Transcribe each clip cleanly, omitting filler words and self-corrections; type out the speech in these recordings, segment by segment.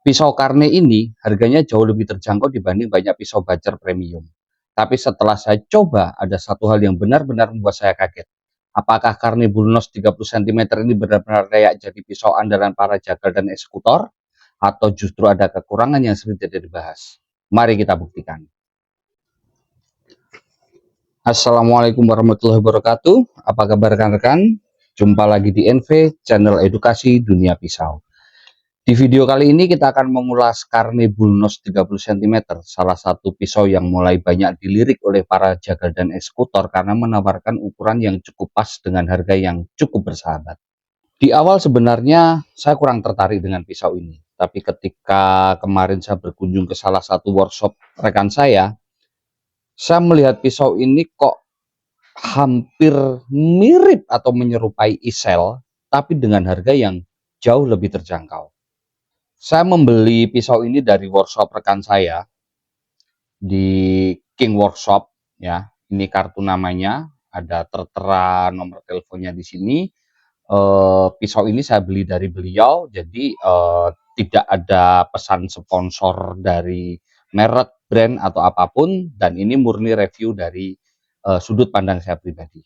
Pisau karne ini harganya jauh lebih terjangkau dibanding banyak pisau bajar premium. Tapi setelah saya coba, ada satu hal yang benar-benar membuat saya kaget. Apakah karne Bulnos 30 cm ini benar-benar layak jadi pisau andalan para jagal dan eksekutor? Atau justru ada kekurangan yang sering tidak dibahas? Mari kita buktikan. Assalamualaikum warahmatullahi wabarakatuh. Apa kabar rekan-rekan? Jumpa lagi di NV, channel edukasi dunia pisau. Di video kali ini kita akan mengulas karne Bulnos 30 cm, salah satu pisau yang mulai banyak dilirik oleh para jagal dan eksekutor karena menawarkan ukuran yang cukup pas dengan harga yang cukup bersahabat. Di awal sebenarnya saya kurang tertarik dengan pisau ini, tapi ketika kemarin saya berkunjung ke salah satu workshop rekan saya melihat pisau ini kok hampir mirip atau menyerupai isel, tapi dengan harga yang jauh lebih terjangkau. Saya membeli pisau ini dari workshop rekan saya di King Workshop, ya. Ini kartu namanya, ada tertera nomor teleponnya di sini. Pisau ini saya beli dari beliau, jadi tidak ada pesan sponsor dari merek, brand atau apapun, dan ini murni review dari sudut pandang saya pribadi.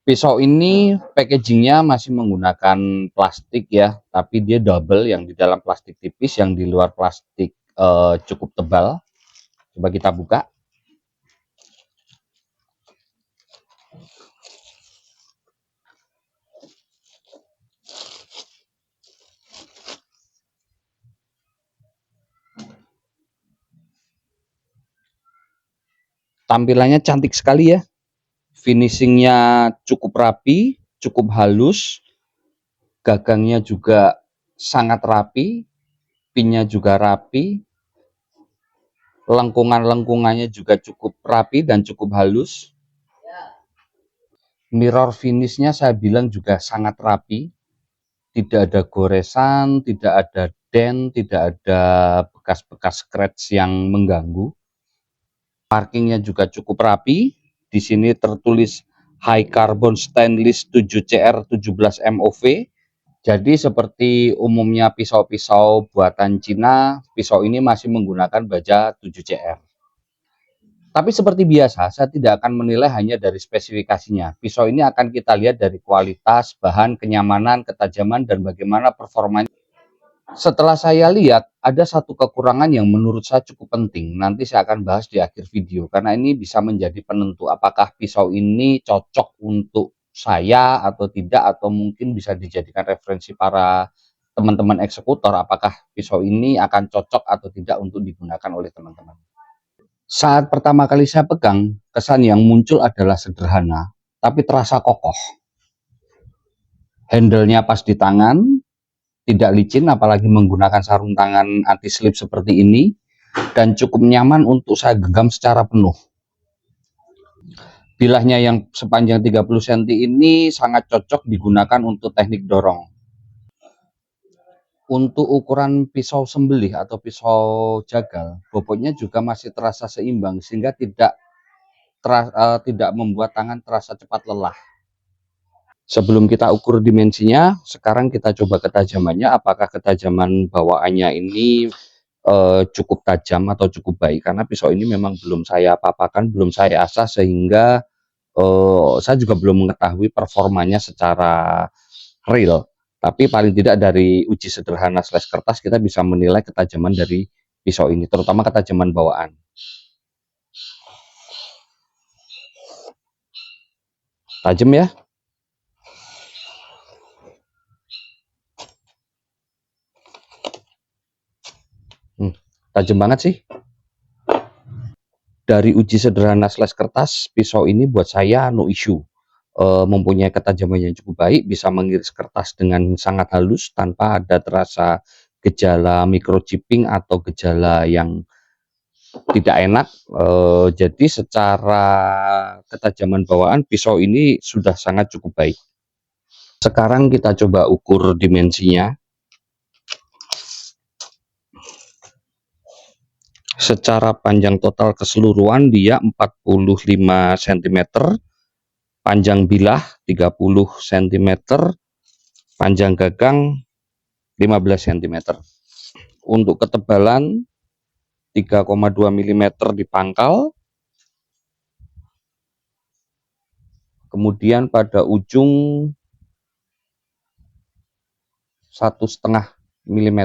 Pisau ini packagingnya masih menggunakan plastik ya, tapi dia double, yang di dalam plastik tipis, yang di luar plastik cukup tebal. Coba kita buka. Tampilannya cantik sekali ya. Finishingnya cukup rapi, cukup halus. Gagangnya juga sangat rapi, pinnya juga rapi, lengkungan-lengkungannya juga cukup rapi dan cukup halus. Mirror finishnya saya bilang juga sangat rapi, tidak ada goresan, tidak ada dent, tidak ada bekas-bekas scratch yang mengganggu. Markingnya juga cukup rapi. Di sini tertulis High Carbon Stainless 7CR 17 MOV. Jadi seperti umumnya pisau-pisau buatan Cina, pisau ini masih menggunakan baja 7CR. Tapi seperti biasa, saya tidak akan menilai hanya dari spesifikasinya. Pisau ini akan kita lihat dari kualitas, bahan, kenyamanan, ketajaman, dan bagaimana performanya. Setelah saya lihat, ada satu kekurangan yang menurut saya cukup penting. Nanti saya akan bahas di akhir video, karena ini bisa menjadi penentu apakah pisau ini cocok untuk saya atau tidak, atau mungkin bisa dijadikan referensi para teman-teman eksekutor, apakah pisau ini akan cocok atau tidak untuk digunakan oleh teman-teman. Saat pertama kali saya pegang, kesan yang muncul adalah sederhana, tapi terasa kokoh. Handle-nya pas di tangan, tidak licin, apalagi menggunakan sarung tangan anti slip seperti ini, dan cukup nyaman untuk saya genggam secara penuh. Bilahnya yang sepanjang 30 cm ini sangat cocok digunakan untuk teknik dorong. Untuk ukuran pisau sembelih atau pisau jagal, bobotnya juga masih terasa seimbang, sehingga tidak membuat tangan terasa cepat lelah. Sebelum kita ukur dimensinya, sekarang kita coba ketajamannya, apakah ketajaman bawaannya ini cukup tajam atau cukup baik, karena pisau ini memang belum saya papakan, belum saya asah, sehingga saya juga belum mengetahui performanya secara real. Tapi paling tidak dari uji sederhana slash kertas kita bisa menilai ketajaman dari pisau ini, terutama ketajaman bawaan. Tajam ya. Tajam banget sih. Dari uji sederhana slash kertas, pisau ini buat saya no issue. Mempunyai ketajaman yang cukup baik, bisa mengiris kertas dengan sangat halus tanpa ada terasa gejala microchipping atau gejala yang tidak enak. Jadi secara ketajaman bawaan, pisau ini sudah sangat cukup baik. Sekarang kita coba ukur dimensinya. Secara panjang total keseluruhan dia 45 cm, panjang bilah 30 cm, panjang gagang 15 cm. untuk ketebalan 3,2 mm di pangkal, kemudian pada ujung 1,5 mm.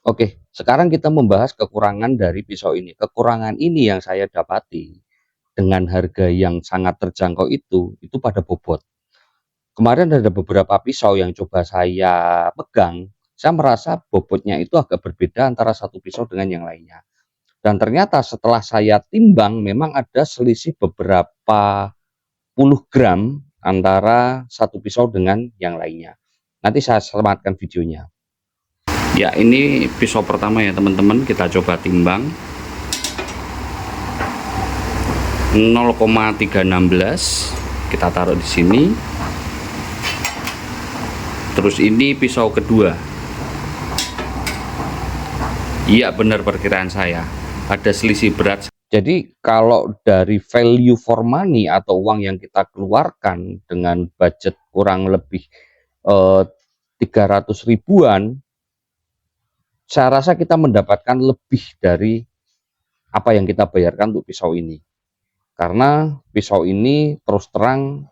Oke, sekarang kita membahas kekurangan dari pisau ini. Kekurangan ini yang saya dapati dengan harga yang sangat terjangkau itu pada bobot. Kemarin ada beberapa pisau yang coba saya pegang, saya merasa bobotnya itu agak berbeda antara satu pisau dengan yang lainnya. Dan ternyata setelah saya timbang memang ada selisih beberapa puluh gram antara satu pisau dengan yang lainnya. Nanti saya selamatkan videonya. Ya, ini pisau pertama ya teman-teman, kita coba timbang 0,316, kita taruh di sini. Terus ini pisau kedua. Iya, benar perkiraan saya, ada selisih berat. Jadi kalau dari value for money atau uang yang kita keluarkan dengan budget kurang lebih 300 ribuan, saya rasa kita mendapatkan lebih dari apa yang kita bayarkan untuk pisau ini. Karena pisau ini terus terang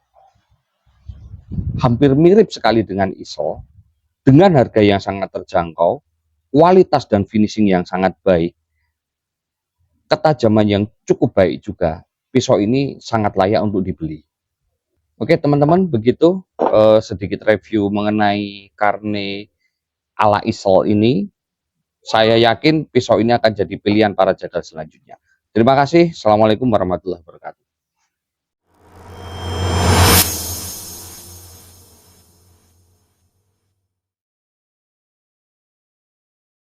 hampir mirip sekali dengan ISO, dengan harga yang sangat terjangkau, kualitas dan finishing yang sangat baik, ketajaman yang cukup baik juga. Pisau ini sangat layak untuk dibeli. Oke teman-teman, begitu sedikit review mengenai Carnet ala ISO ini. Saya yakin pisau ini akan jadi pilihan para jadal selanjutnya. Terima kasih. Assalamualaikum warahmatullahi wabarakatuh.